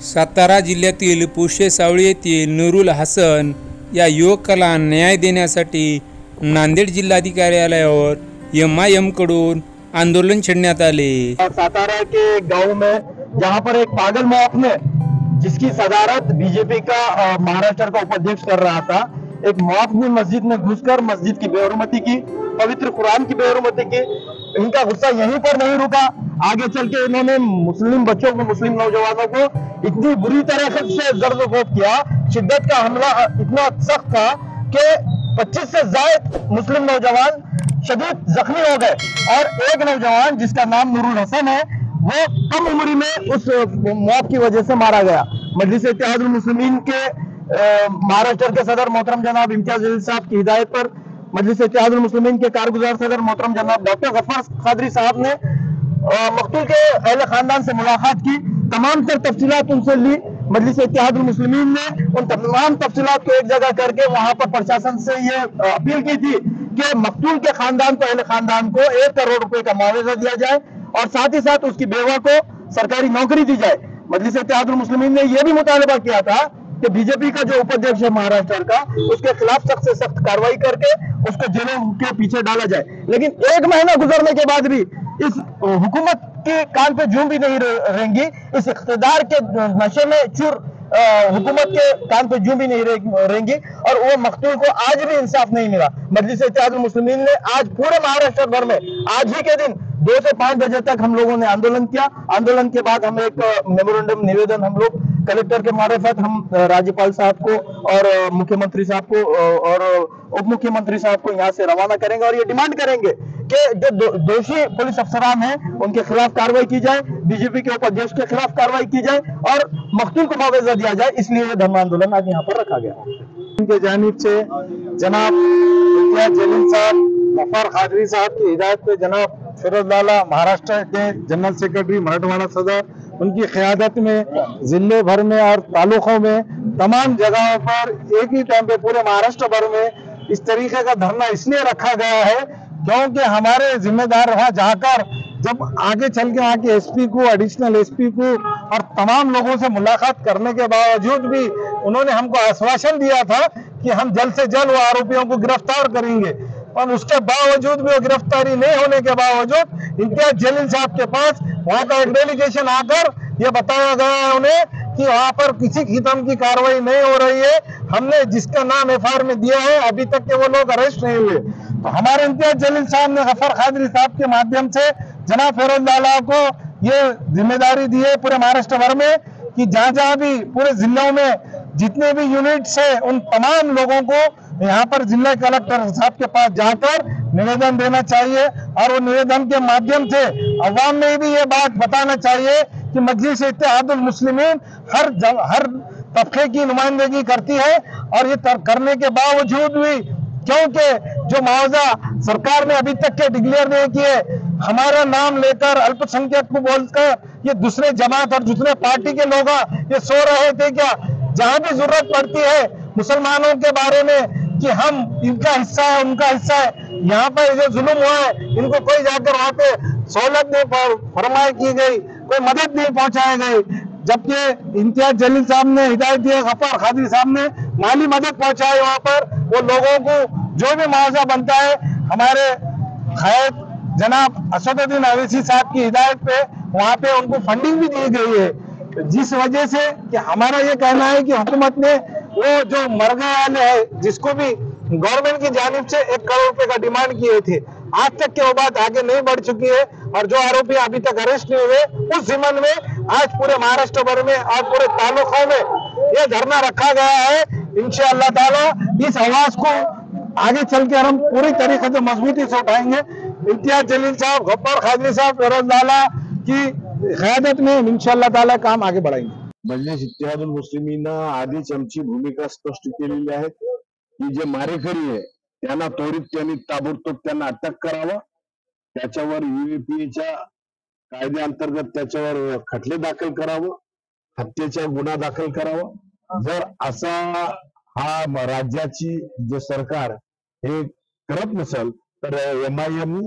सातारा जिल्ह्यातील पुशेसावळी येथील नूरुल हसन या युवकाला न्याय देण्यासाठी नांदेड जिल्हाधिकार्यालयावर MIM कडून आंदोलन छेड़ण्यात आले। सातारा के गांव में जहां पर एक पागल मौत ने जिसकी सदारत बीजेपी का महाराष्ट्र का उपाध्यक्ष कर रहा था, एक मौत ने मस्जिद में घुसकर मस्जिद की बेहरमती की, पवित्र कुरान की बेहरमती की। इनका गुस्सा यहीं पर नहीं रुका, आगे चल के इन्होंने मुस्लिम बच्चों को, मुस्लिम नौजवानों को इतनी बुरी तरह से जर्द-ओ-ज़ोब किया। शिद्दत का हमला इतना सख्त था कि 25 से ज्यादा मुस्लिम नौजवान शदीद जख्मी हो गए और एक नौजवान जिसका नाम नूरुल हसन है वो कम उम्र में उस मौत की वजह से मारा गया। मजलिस-ए-इत्तेहादुल मुस्लिमीन के महाराष्ट्र के सदर मोहतरम जनाब इम्तियाज जलील साहब की हिदायत पर मजलिस-ए-इत्तेहादुल मुस्लिमीन के कारगुजार सदर मोहतरम जनाब डॉक्टर गफ्फार कादरी साहब ने मकतूल के अहले खानदान से मुलाकात की, तमाम तर तफसीलात उनसे ली। मजलिस-ए-इत्तेहादुल मुस्लिमीन ने उन तमाम तफसीलात को एक जगह करके वहां पर प्रशासन से ये अपील की थी कि मकतूल के खानदान को, अहले खानदान को 1 करोड़ रुपए का मुआवजा दिया जाए और साथ ही साथ उसकी बेवा को सरकारी नौकरी दी जाए। मजलिस-ए-इत्तेहादुल मुस्लिमीन ने यह भी मुतालबा किया था कि बीजेपी का जो उपाध्यक्ष है महाराष्ट्र का, उसके खिलाफ सख्त से सख्त कार्रवाई करके उसको जेलों के पीछे डाला जाए। लेकिन 1 महीना गुजरने के बाद भी इस हुकूमत के कान पे जूं भी नहीं रहेंगी, इस इख्तिदार के नशे में चूर हुकूमत के कान पे जूं भी नहीं रहेंगी और वो मकतूल को आज भी इंसाफ नहीं मिला। मजलिस-ए-इत्तेहादुल मुस्लिमीन ने आज पूरे महाराष्ट्र भर में आज ही के दिन 2 से 5 बजे तक हम लोगों ने आंदोलन किया। आंदोलन के बाद हम एक मेमोरेंडम निवेदन हम लोग कलेक्टर के मार्फत हम राज्यपाल साहब को और मुख्यमंत्री साहब को और उप मुख्यमंत्री साहब को यहाँ से रवाना करेंगे और ये डिमांड करेंगे कि जो दोषी पुलिस अफसरान हैं उनके खिलाफ कार्रवाई की जाए, बीजेपी के उपाध्यक्ष के खिलाफ कार्रवाई की जाए और मकतूल को मुआवजा दिया जाए। इसलिए ये धरना आंदोलन आज यहाँ पर रखा गया। उनके जानिब से जनाब इम्तियाज जलील साहब, गफ्फार कादरी साहब की हिदायत पे जनाब फिरोज लाला महाराष्ट्र के जनरल सेक्रेटरी मराठवाड़ा सदर, उनकी क़यादत में जिले भर में और तालुकों में तमाम जगहों पर एक ही टाइम पे पूरे महाराष्ट्र भर में इस तरीके का धरना इसलिए रखा गया है क्योंकि हमारे जिम्मेदार वहां जाकर जब आगे चल के वहाँ के SP को, एडिशनल SP को और तमाम लोगों से मुलाकात करने के बावजूद भी उन्होंने हमको आश्वासन दिया था कि हम जल्द से जल्द वो आरोपियों को गिरफ्तार करेंगे और उसके बावजूद भी वो गिरफ्तारी नहीं होने के बावजूद इम्तियाज जलील साहब के पास वहाँ का एक डेलीगेशन आकर ये बताया गया है उन्हें कि वहाँ पर किसी किस्म की कार्रवाई नहीं हो रही है। हमने जिसका नाम FIR में दिया है अभी तक के वो लोग अरेस्ट नहीं हुए। तो हमारे इम्तियाज जलील साहब ने गफ्फार कादरी साहब के माध्यम से जनाब फिरोज लाला को ये जिम्मेदारी दी है पूरे महाराष्ट्र भर में कि जहाँ भी पूरे जिलों में जितने भी यूनिट्स है उन तमाम लोगों को यहाँ पर जिला कलेक्टर साहब के पास जाकर निवेदन देना चाहिए और वो निवेदन के माध्यम से अवाम में भी ये बात बताना चाहिए कि मजलिस-ए-इत्तेहादुल मुस्लिमीन हर तबके की नुमाइंदगी करती है और ये करने के बावजूद भी क्योंकि जो मुआवजा सरकार ने अभी तक के डिक्लेयर नहीं किए, हमारा नाम लेकर अल्पसंख्यक को बोलकर ये दूसरे जमात और दूसरे पार्टी के लोग ये सो रहे थे क्या? जहां भी जरूरत पड़ती है मुसलमानों के बारे में कि हम इनका हिस्सा है, उनका हिस्सा है, यहाँ पर जो जुल्म हुआ है इनको कोई जाकर वहां पे सहूलत नहीं फरमाई की गई, कोई मदद नहीं पहुंचाई गई, जबकि इम्तियाज जलील साहब ने हिदायत दी, गफ्फार कादरी साहब ने माली मदद पहुंचाई। वहां पर वो लोगों को जो भी मुआवजा बनता है हमारे खैर जनाब असदुद्दीन अवैसी साहब की हिदायत पे वहां पे उनको फंडिंग भी दी गई है, जिस वजह से कि हमारा ये कहना है कि हुकूमत ने वो जो मरने वाले हैं जिसको भी गवर्नमेंट की जानिब से 1 करोड़ रुपए का डिमांड किए थे, आज तक के वो बात आगे नहीं बढ़ चुकी है और जो आरोपी अभी तक अरेस्ट नहीं हुए उस जिमन में आज पूरे महाराष्ट्र भर में और पूरे तालुकों में ये धरना रखा गया है। इंशाअल्लाह ताला इस आवाज को आगे चल के हम पूरी तरीके से मजबूती से उठाएंगे। इम्तियाज जलील साहब, गफ्फार कादरी साहब, फिरोज लाला की क़यादत में इंशाअल्लाह ताला काम आगे बढ़ाएंगे। मजलिस-ए-इत्तेहादुल मुस्लिमीन आधीच आमची भूमिका स्पष्ट केलेली आहे की जे मारेकरी आहे त्यांना त्वरित त्यांनी ताबडतोब त्यांना अटक करावा, त्याच्यावर UAPAच्या कायद्याअंतर्गत त्याच्यावर खटले दाखल करावं, हत्येचा गुन्हा दाखल करावा। जर असा हा राज्याची जे सरकार हे करत नसेल तर MIM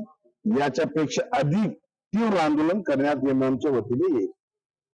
याच्यापेक्षा अधिक तीव्र आंदोलन करण्यात MIMच्या वतीने येईल।